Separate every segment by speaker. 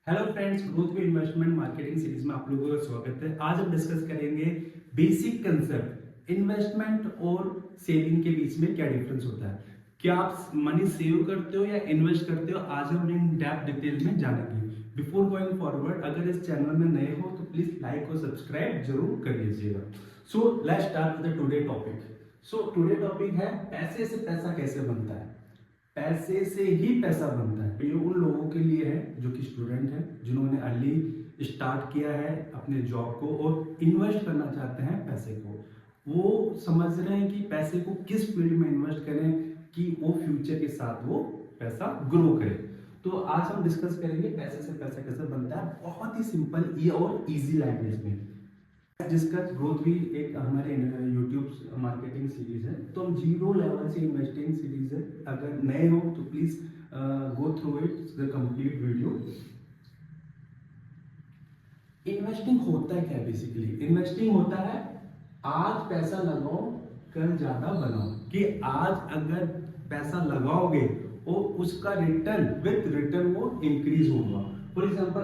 Speaker 1: Hello friends, growth में investment marketing series में आप लोगों का स्वागत है। आज हम डिस्कस करेंगे बेसिक कंसेप्ट इन्वेस्टमेंट और सेविंग के बीच में क्या डिफरेंस होता है। क्या आप मनी सेव करते हो या इन्वेस्ट करते हो, आज हम इन डेप्थ डिटेल में जानेंगे। बिफोर गोइंग फॉरवर्ड, अगर इस चैनल में नए हो तो प्लीज लाइक और सब्सक्राइब जरूर कर लीजिएगा। So let's start with the today topic. So today topic है पैसे से पैसा कैसे बनता है। पैसे से ही पैसा बनता है। ये उन लोगों के लिए है जो कि स्टूडेंट है, जिन्होंने अर्ली स्टार्ट किया है अपने जॉब को और इन्वेस्ट करना चाहते हैं पैसे को। वो समझ रहे हैं कि पैसे को किस फील्ड में इन्वेस्ट करें कि वो फ्यूचर के साथ वो पैसा ग्रो करे। तो आज हम डिस्कस करेंगे पैसे से पैसा कैसे बनता है, बहुत ही सिंपल ये और इजी लैंग्वेज में। जिसका ग्रोथ भी एक हमारे यूट्यूब मार्केटिंग सीरीज है, तो हम जीरो लेवल से इन्वेस्टिंग सीरीज है। अगर नए हो तो please go through it the complete video. Investing होता है क्या? बेसिकली इन्वेस्टिंग होता है आज पैसा लगाओ कल ज्यादा बनाओ, कि आज अगर पैसा लगाओगे और उसका रिटर्न विथ रिटर्न वो इंक्रीज होगा। फॉर एग्जाम्पल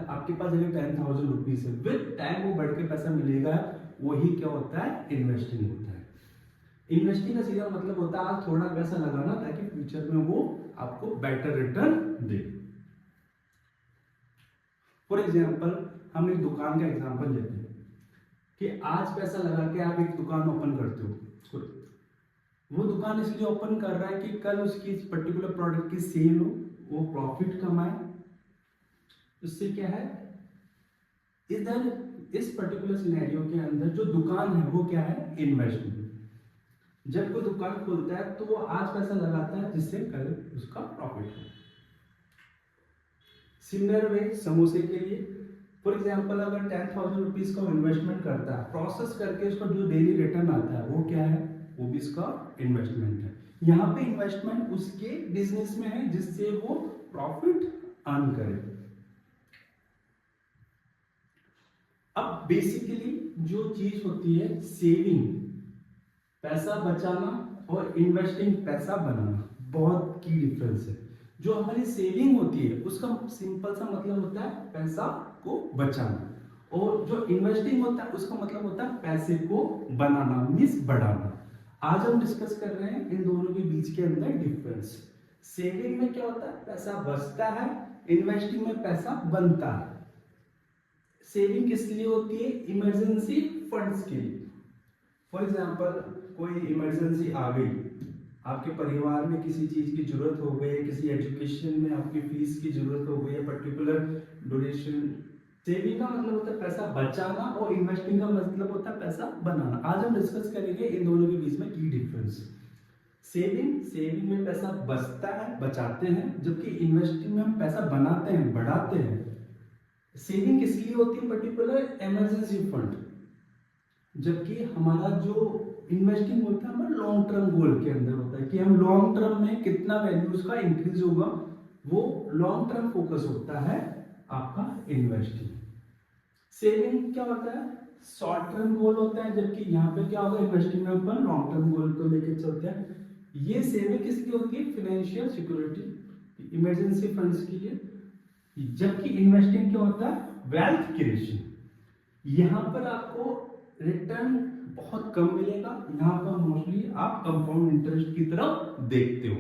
Speaker 1: आपके पास अगर 10,000 रुपीज है, विद टाइम वो बढ़ के पैसा मिलेगा। वही क्या होता है? इन्वेस्टिंग होता है। इन्वेस्टिंग का सीधा मतलब होता है आज थोड़ा पैसा लगाना ताकि फ्यूचर में वो आपको better return they. For example हम एक दुकान का एग्जाम्पल लेते हैं कि आज पैसा लगा के आप एक दुकान ओपन करते हो। वो दुकान इसलिए ओपन कर रहा है कि कल उसकी पर्टिकुलर प्रोडक्ट की सेल हो, वो प्रॉफिट कमाए। उससे क्या है, इधर इस पर्टिकुलर सिनेरियो के अंदर जो दुकान है वो क्या है? इन्वेस्टमेंट। जब कोई दुकान खोलता है तो वो आज पैसा लगाता है जिससे कल उसका प्रॉफिट हो। सिमिलर वे समोसे के लिए, फॉर एग्जाम्पल अगर 10,000 रुपीज का इन्वेस्टमेंट करता है, प्रोसेस करके उसका जो डेली रिटर्न आता है वो क्या है? वो भी इसका इन्वेस्टमेंट है। यहाँ पे इन्वेस्टमेंट उसके बिजनेस में है जिससे वो प्रॉफिट अर्न करे। अब बेसिकली जो चीज होती है सेविंग, पैसा बचाना, और इन्वेस्टिंग, पैसा बनाना, बहुत की डिफरेंस है। जो हमारी सेविंग होती है उसका सिंपल सा मतलब होता है पैसा को बचाना, और जो इन्वेस्टिंग होता है उसका मतलब होता है पैसे को बनाना, मींस बढ़ाना। आज हम डिस्कस कर रहे हैं इन दोनों के बीच के अंदर डिफरेंस। सेविंग में क्या होता है? पैसा बचता है। इन्वेस्टिंग में पैसा बनता है। सेविंग किस लिए होती है? इमरजेंसी फंड्स के लिए। फॉर एग्जाम्पल कोई इमरजेंसी आ गई, आपके परिवार में किसी चीज की जरूरत हो गई, किसी एजुकेशन में आपकी फीस की जरूरत हो गई है, पर्टिकुलर ड्यूरेशन। सेविंग का मतलब होता है पैसा बचाना और इन्वेस्टिंग का मतलब होता है पैसा बनाना। आज हम डिस्कस करेंगे इन दोनों के बीच में की डिफरेंस। सेविंग में पैसा बचता है, बचाते हैं, जबकि इन्वेस्टिंग में हम पैसा बनाते हैं, बढ़ाते हैं। सेविंग किस लिए होती है? पर्टिकुलर इमरजेंसी फंड, जबकि हमारा जो इन्वेस्टिंग होता है हमारा लॉन्ग टर्म गोल के अंदर होता है कि हम लॉन्ग टर्म में कितना वैल्यू उसका इंक्रीज होगा, वो लॉन्ग टर्म फोकस होता है आपका इन्वेस्टिंग। सेविंग क्या होता है? शॉर्ट टर्म गोल होता है, जबकि यहाँ पे क्या होगा? इन्वेस्टिंग में अपन लॉन्ग टर्म गोल को लेकर चलते हैं। ये सेविंग किसकी होती है? फाइनेंशियल सिक्योरिटी, इमरजेंसी फंड्स के लिए। जबकि इन्वेस्टिंग क्या होता है? Wealth creation. यहां पर आपको रिटर्न बहुत कम मिलेगा, यहां पर मोस्टली आप कंपाउंड इंटरेस्ट की तरफ देखते हो।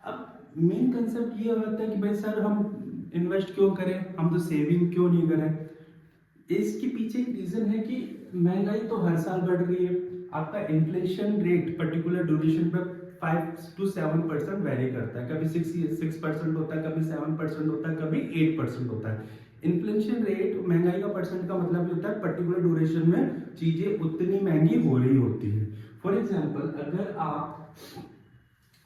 Speaker 1: अब मेन कंसेप्ट ये होता है कि भाई सर हम इन्वेस्ट क्यों करें, हम तो सेविंग क्यों नहीं करें। इसके पीछे एक रीजन है कि महंगाई तो हर साल बढ़ रही है। आपका इन्फ्लेशन रेट पर्टिकुलर ड्यूरेशन पे 5 to 7% वेरी करता है। कभी 6% होता है, कभी 7% होता है, कभी 8% होता है। इन्फ्लेशन रेट, महंगाई का परसेंट का मतलब होता है पर्टिकुलर ड्यूरेशन में चीजें उतनी महंगी हो रही होती है। फॉर एग्जाम्पल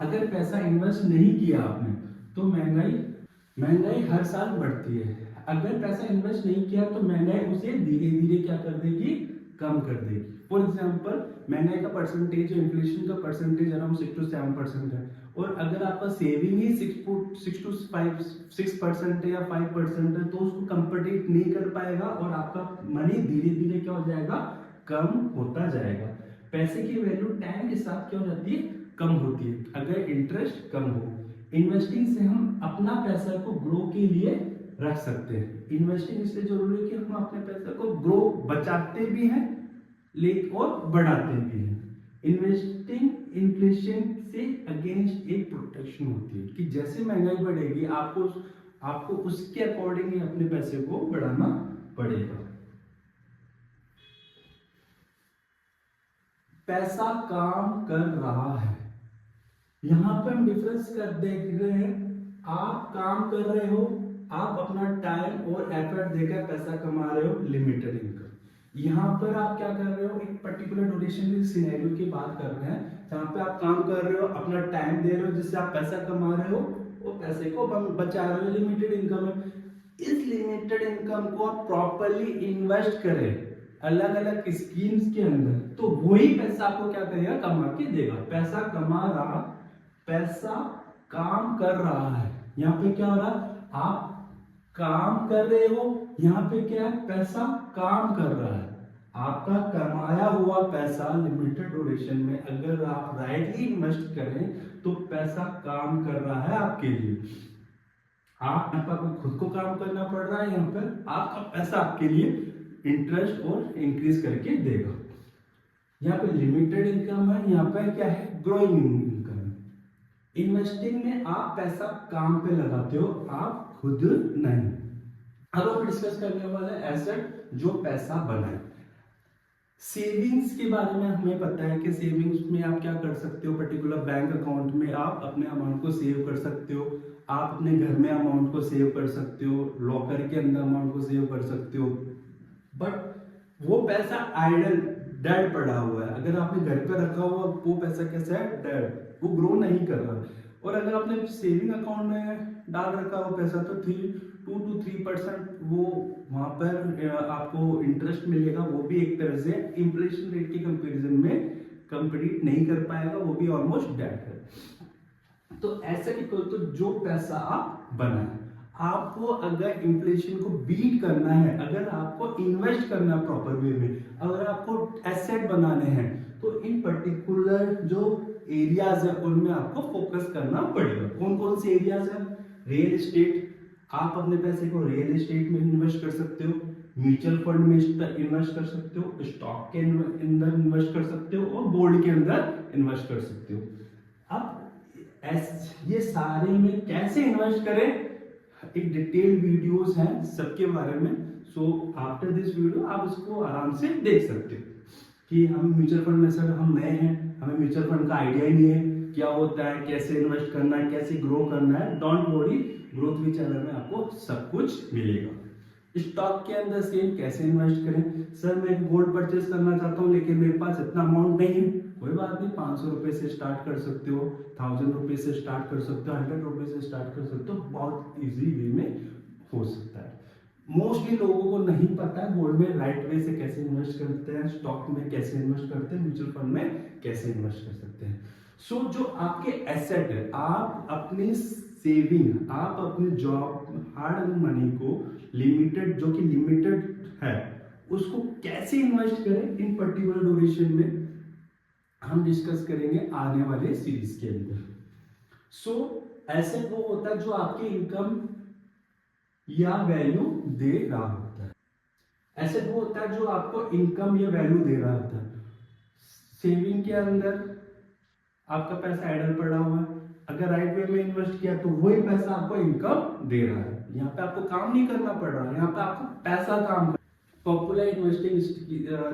Speaker 1: अगर पैसा इन्वेस्ट नहीं किया आपने तो महंगाई हर साल बढ़ती है। अगर पैसा इन्वेस्ट नहीं किया तो महंगाई उसे धीरे धीरे क्या कर देगी? कम कर देगी। फॉर एग्जाम्पल महंगाई का परसेंटेज, इन्फ्लेशन का परसेंटेज अराउंड 6 to 7% है, और अगर आपका सेविंग ही 6% है या 5% है तो उसको कंपटीट नहीं कर पाएगा और आपका मनी धीरे धीरे क्या हो जाएगा? कम होता जाएगा। पैसे की वैल्यू टाइम के साथ क्या हो जाती है? कम होती है, अगर इंटरेस्ट कम हो। इन्वेस्टिंग से हम अपना पैसा को ग्रो के लिए रख सकते हैं। इन्वेस्टिंग इसलिए जरूरी है कि हम अपने पैसे को ग्रो बचाते भी हैं लेकिन और बढ़ाते भी हैं। इन्वेस्टिंग इन्फ्लेशन से अगेंस्ट एक प्रोटेक्शन होती है कि जैसे महंगाई बढ़ेगी आपको उसके अकॉर्डिंग ही अपने पैसे को बढ़ाना पड़ेगा। पैसा काम कर रहा है, यहां पे हम डिफरेंस कर देख रहे हैं। आप काम कर रहे हो, आप अपना टाइम और एफर्ट देकर पैसा कमा रहे हो, लिमिटेड इनकम। यहाँ पर आप क्या कर रहे हो, एक पर्टिकुलर ड्यूरेशन के सिनेरियो की बात कर रहे हैं जहाँ पे आप काम कर रहे हो, अपना टाइम दे रहे हो जिससे आप पैसा कमा रहे हो, वो पैसे को बचा रहे हो, लिमिटेड इनकम है। इस लिमिटेड इनकम को आप प्रॉपरली इन्वेस्ट करें अलग अलग स्कीम्स के अंदर, तो वही पैसा आपको क्या करेगा, कमा के देगा। पैसा कमा रहा, पैसा काम कर रहा है। यहाँ पे क्या हो रहा, आप काम कर रहे हो, यहाँ पे क्या है, पैसा काम कर रहा है। आपका कमाया हुआ पैसा लिमिटेड ड्यूरेशन में अगर आप राइटली इन्वेस्ट करें तो पैसा काम कर रहा है आपके लिए। आपको खुद को काम करना पड़ रहा है, यहाँ पर आपका पैसा आपके लिए इंटरेस्ट और इंक्रीज करके देगा। यहाँ पे लिमिटेड इनकम है, यहाँ पे क्या है, ग्रोइंग इनकम। इन्वेस्टिंग में आप पैसा काम पे लगाते हो, आप खुद नहीं। अब हम डिस्कस करने वाले एसेट जो पैसा बनाए। सेविंग्स के बारे में हमें पता है कि सेविंग्स में आप क्या कर सकते हो, पर्टिकुलर बैंक अकाउंट में आप अपने अमाउंट को सेव कर सकते हो, आप अपने घर में अमाउंट को सेव कर सकते हो, लॉकर के अंदर अमाउंट को सेव कर सकते हो। बट वो पैसा आइडल डेड पड़ा हुआ है, अगर आपने घर पे रखा हुआ वो पैसा कैसा है, डेड, वो ग्रो नहीं कर रहा। और अगर आपने सेविंग अकाउंट में डाल रखा हुआ पैसा तो 2 to 3% वो वहां पर आपको इंटरेस्ट मिलेगा, वो भी एक तरह से इन्फ्लेशन रेट के कंपैरिजन में कंपीट नहीं कर पाएगा, वो भी ऑलमोस्ट डेड है। तो ऐसा कि तो जो पैसा आप बनाए, आपको अगर इन्फ्लेशन को बीट करना है, अगर आपको इन्वेस्ट करना है प्रॉपर वे में, अगर आपको एसेट बनाने हैं, तो इन पर्टिकुलर जो एरियाज है उनमें आपको फोकस करना पड़ेगा। कौन कौन से एरियाज है, रियल एस्टेट, आप अपने पैसे को रियल एस्टेट में इन्वेस्ट कर सकते हो, म्यूचुअल फंड में इन्वेस्ट कर सकते हो, स्टॉक के अंदर इन्वेस्ट कर सकते हो और गोल्ड के अंदर इन्वेस्ट कर सकते हो। अब ये सारे में कैसे इन्वेस्ट करें, एक डिटेल वीडियोस हैं सबके बारे में। सो आफ्टर दिस वीडियो आप उसको आराम से देख सकते हो कि हम म्यूचुअल फंड में, सर हम नए हैं, हमें म्यूचुअल फंड का आइडिया ही नहीं है, क्या होता है, कैसे इन्वेस्ट करना है, कैसे ग्रो करना है। Don't worry, growth V channel में आपको सब कुछ मिलेगा। स्टॉक के अंदर सेम कैसे इन्वेस्ट करें, सर मैं गोल्ड परचेज करना चाहता हूँ लेकिन मेरे पास इतना अमाउंट नहीं है, कोई बात नहीं, 500 रुपए से स्टार्ट कर सकते हो, 1000 रुपए से स्टार्ट कर सकते हो, 100 रुपए से स्टार्ट कर सकते हो, बहुत इजी वे में हो सकता है। मोस्टली लोगों को नहीं पता है गोल्ड में राइट वे से कैसे इन्वेस्ट करते हैं, स्टॉक में कैसे इन्वेस्ट करते हैं, म्यूचुअल फंड में कैसे इन्वेस्ट कर सकते हैं। सो जो आपके एसेट है, आप अपनी सेविंग, आप अपने जॉब हार्ड अर्न मनी को लिमिटेड, जो कि लिमिटेड है, उसको कैसे इन्वेस्ट करें इन पर्टिकुलर ड्यूरेशन में हम डिस्कस करेंगे आने वाले सीरीज के अंदर। सो एसेट वो होता है जो आपके इनकम या वैल्यू दे रहा होता है। एसेट वो होता है जो आपको इनकम या वैल्यू दे रहा होता है। सेविंग के अंदर आपका पैसा आइडल पड़ा हुआ है, अगर राइट वे में इन्वेस्ट किया तो वही पैसा आपको इनकम दे रहा है। यहाँ पे आपको काम नहीं करना पड़ रहा है, यहाँ पे आपको पैसा काम। पॉपुलर इन्वेस्टिंग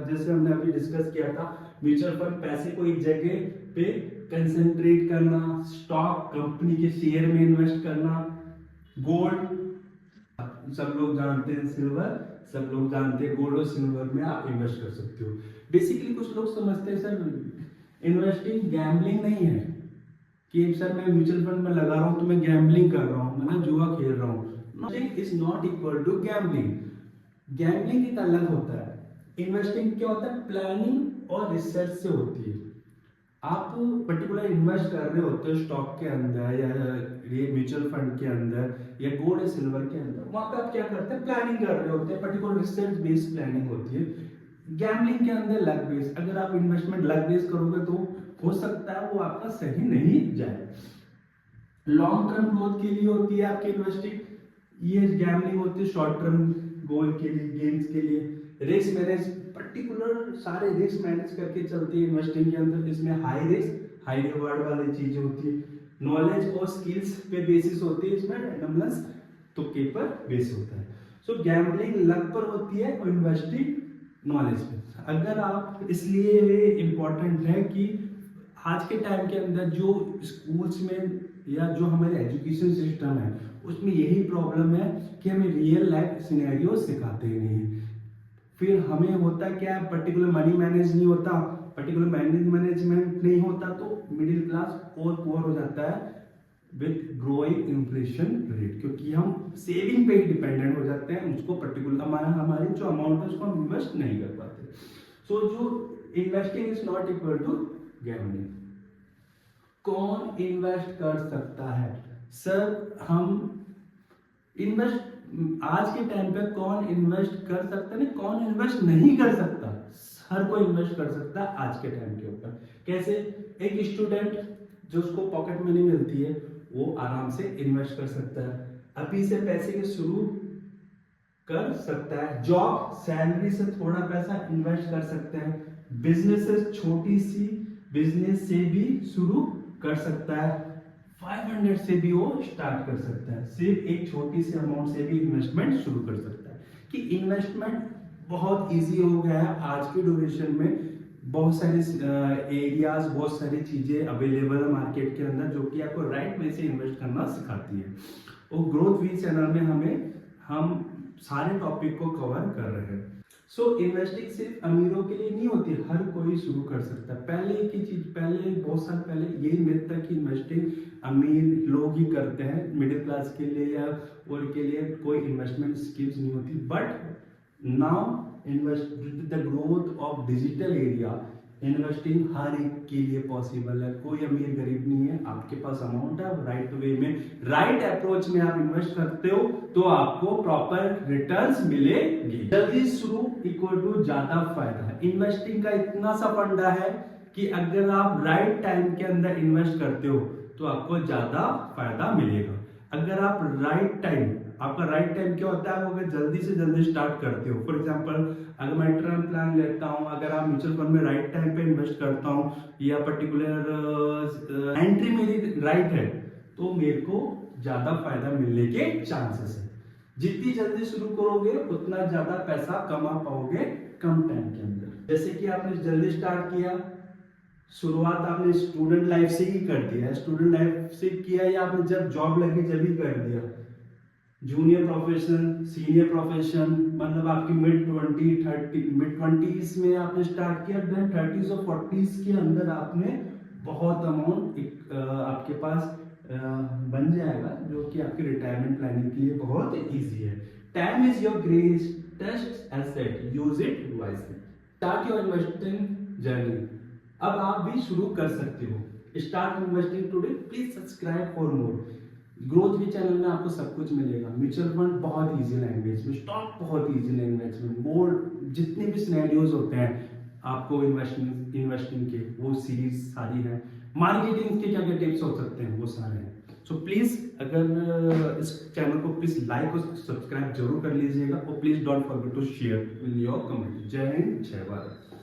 Speaker 1: जैसे हमने अभी डिस्कस किया था, म्यूचुअल फंड पैसे को एक जगह पे कंसंट्रेट करना, स्टॉक कंपनी के शेयर में इन्वेस्ट करना, गोल्ड सब लोग जानते हैं, सिल्वर सब लोग जानते हैं, गोल्ड और सिल्वर में आप इन्वेस्ट कर सकते हो। बेसिकली कुछ लोग समझते हैं सर इन्वेस्टिंग गैम्बलिंग नहीं है कि सर मैं म्यूचुअल फंड में लगा रहा हूं तो मैं गैम्बलिंग कर रहा हूं, मैं जुआ खेल रहा हूं। Investing is not equal to gambling. Gambling एक अलग होता है, इन्वेस्टिंग क्या होता है, प्लानिंग और रिसर्च से होती है। आप पर्टिकुलर इन्वेस्ट कर रहे होते हो स्टॉक के अंदर या म्यूचुअल फंड के अंदर या गोल्ड या सिल्वर के अंदर, वहां पे आप क्या करते हैं, प्लानिंग कर रहे होते हैं, पर्टिकुलर रिसर्च बेस्ड प्लानिंग होती है। गैम्बलिंग के अंदर लक बेस्ड, अगर आप इन्वेस्टमेंट लक बेस्ड करोगे तो हो सकता है वो आपका सही नहीं जाए। लॉन्ग टर्म ग्रोथ के लिए होती है आपकी इन्वेस्टिंग, ये गैम्बलिंग होती है शॉर्ट टर्म गोल के लिए, गेम्स के लिए। रिस्क मैनेज, पर्टिकुलर सारे रिस्क मैनेज करके चलती है इन्वेस्टिंग के अंदर। इसमें हाई रिस्क हाई रिवार्ड वाली चीजें होती है। नॉलेज और स्किल्स पे बेसिस होती है, इसमें रैंडमनेस तुक्के पर बेस होता है। सो गैम्बलिंग लक पर होती है और इन्वेस्टिंग नॉलेज पे। अगर आप, इसलिए इम्पोर्टेंट है कि आज के टाइम के अंदर जो स्कूल्स में या जो हमारे एजुकेशन सिस्टम है उसमें यही प्रॉब्लम है कि हमें रियल लाइफ सिनेरियो सिखाते ही नहीं है। फिर हमें होता क्या, पर्टिकुलर मनी मैनेज नहीं होता, पर्टिकुलर मैनेजमेंट नहीं होता, तो मिडिल क्लास और पुअर हो जाता है विथ ग्रोइंग इन्फ्लेशन रेट, क्योंकि हम सेविंग पे ही डिपेंडेंट हो जाते हैं। उसको पर्टिकुलर हमारी जो अमाउंट है उसको हम इन्वेस्ट नहीं कर पाते। सो जो investing is not equal to gambling. कौन इन्वेस्ट कर सकता है? सर हम इन्वेस्ट, आज के टाइम पे कौन इन्वेस्ट कर सकता है, कौन इन्वेस्ट नहीं कर सकता? हर कोई इन्वेस्ट कर सकता है आज के टाइम के ऊपर। कैसे? एक स्टूडेंट जो उसको पॉकेट मनी मिलती है वो आराम से इन्वेस्ट कर सकता है, अभी से पैसे के शुरू कर सकता है। जॉब सैलरी से थोड़ा पैसा इन्वेस्ट कर सकते हैं। बिजनेस, छोटी सी बिजनेस से भी शुरू कर सकता है। 500 से भी वो स्टार्ट कर सकता है, सिर्फ एक छोटी सी अमाउंट से भी इन्वेस्टमेंट शुरू कर सकता है। कि इन्वेस्टमेंट बहुत इजी हो गया है आज के ड्यूरेशन में। बहुत सारे एरियाज, बहुत सारी चीजें अवेलेबल है मार्केट के अंदर जो कि आपको राइट वे से इन्वेस्ट करना सिखाती है। और ग्रोथ वी चैनल में हम सारे टॉपिक को कवर कर रहे हैं। सो इन्वेस्टिंग सिर्फ अमीरों के लिए नहीं होती, हर कोई शुरू कर सकता है। पहले की चीज, पहले बहुत साल पहले यही मिथ था कि इन्वेस्टिंग अमीर लोग ही करते हैं, मिडिल क्लास के लिए या और के लिए कोई इन्वेस्टमेंट स्कीम्स नहीं होती। But now invest the growth of digital area, investing हर एक के लिए पॉसिबल है। कोई अमीर गरीब नहीं है, आपके पास अमाउंट है, राइट वे में, राइट अप्रोच में आप इन्वेस्ट करते हो तो आपको प्रॉपर रिटर्न्स मिलेंगे। जल्दी शुरू इक्वल टू ज्यादा फायदा है। इन्वेस्टिंग का इतना सा फंडा है कि अगर आप राइट टाइम के अंदर इन्वेस्ट करते हो तो आपको ज्यादा फायदा मिलेगा। अगर आप राइट टाइम, आपका राइट टाइम क्या होता है, अगर जल्दी से जल्दी स्टार्ट करते हो। फॉर एग्जांपल अगर मैं टर्म प्लान लेता हूं, अगर आप म्यूचुअल फंड में राइट टाइम पे इन्वेस्ट करता हूं या पर्टिकुलर एंट्री मेरी राइट है तो मेरे को ज्यादा फायदा मिलने के चांसेस है। जितनी जल्दी शुरू करोगे उतना ज्यादा पैसा कमा पाओगे कम टाइम के अंदर। जैसे कि आपने जल्दी स्टार्ट किया, शुरुआत आपने स्टूडेंट लाइफ से ही कर दिया, स्टूडेंट लाइफ से किया या आपने जब जॉब लगी जब ही कर दिया, जूनियर प्रोफेशन, सीनियर प्रोफेशन, मतलब आपकी मिड ट्वेंटीज में आपने स्टार्ट किया, देन 30s और 40s के अंदर आपने बहुत अमाउंट आपके पास बन जाएगा जो कि आपके रिटायरमेंट प्लानिंग के लिए बहुत इजी है। Time is your greatest asset, use it wisely. Start your investing journey. अब आप भी शुरू कर सकते हो। Start investing today, please subscribe for more. Growth भी चैनल में आपको सब कुछ मिलेगा। म्यूचुअल फंड बहुत इजी लैंग्वेज में, स्टॉक बहुत इजी लैंग्वेज में, बोर्ड जितने भी सिनेरियोज होते हैं आपको इन्वेस्टिंग के, वो सीरीज सारी है। मार्केटिंग के क्या क्या टिप्स हो सकते हैं वो सारे हैं। सो प्लीज अगर इस चैनल को प्लीज लाइक और सब्सक्राइब जरूर कर लीजिएगा और please don't forget to share in your comment. जय हिंद, जय भारत।